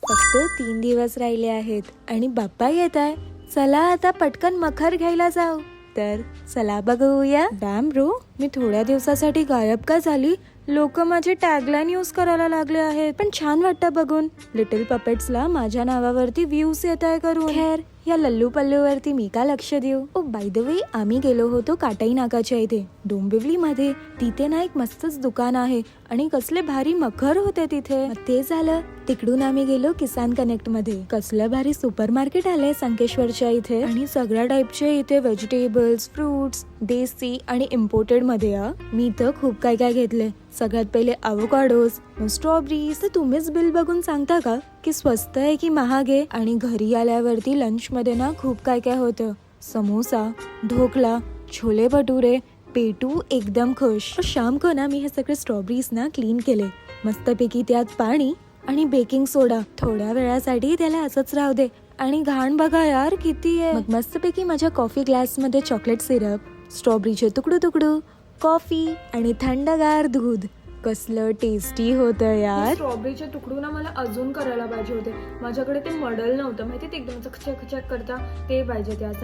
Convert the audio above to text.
फक्त 3 दिवस राहिले आहेत आणि बाप्पा येत आहे. चला आता पटकन मखर घ्यायला जाऊ. तर चला बघूया. डॅम ब्रो, मी थोड्या दिवसासाठी गायब का झाली? लोक माझे टॅगलाईन यूज करायला लागले आहेत. पण छान वाटतं बघून. लिटिल पपेट्सला माझ्या नावावरती व्ह्यूज येत आहे करून. खैर, या लल्लू पल्लूवरती मी का लक्ष देऊ? ओ बाय द वे, आम्ही गेलो होतो काटाई नाकाच्या इथे डोंबिवली मध्ये. तिथे ना एक मस्तच दुकान आहे आणि कसले भारी मखर होते तिथे. ते झालं. तिकडून आम्ही गेलो किसान कनेक्ट मध्ये. कसलं भारी सुपर मार्केट आलंय संकेश्वरच्या इथे आणि सगळ्या टाईपचे इथे व्हेजिटेबल्स, फ्रुट्स, देसी आणि इम्पोर्टेड मध्ये. मी तर खूप काय काय घेतले. सगळ्यात पहिले अवोकाडोज, स्ट्रॉबेरीज. तर तुम्हीच बिल बघून सांगता का की स्वस्त आहे की महाग आहे? आणि घरी आल्यावरती लंच मध्ये ना खूप काय काय होतं. समोसा, ढोकला, छोले भटुरे. पेटू एकदम खुश. शाम को ना मी हे सगळे स्ट्रॉबेरीज ना क्लीन केले मस्तपैकी. त्यात पाणी आणि बेकिंग सोडा. थोड्या वेळासाठी त्याला असंच राहू दे. आणि घाण बघा यार किती आहे. मग मस्तपैकी माझ्या कॉफी ग्लास मध्ये चॉकलेट सिरप, स्ट्रॉबेरीचे तुकडू, कॉफी आणि थंडगार दूध. कसलं टेस्टी होतं यार. स्ट्रॉबेरीचे तुकडू ना मला अजून करायला पाहिजे होते. माझ्याकडे ते मॉडेल नव्हतं माहिती, ते एकदम चकचक करता ते पाहिजे त्यासाठी.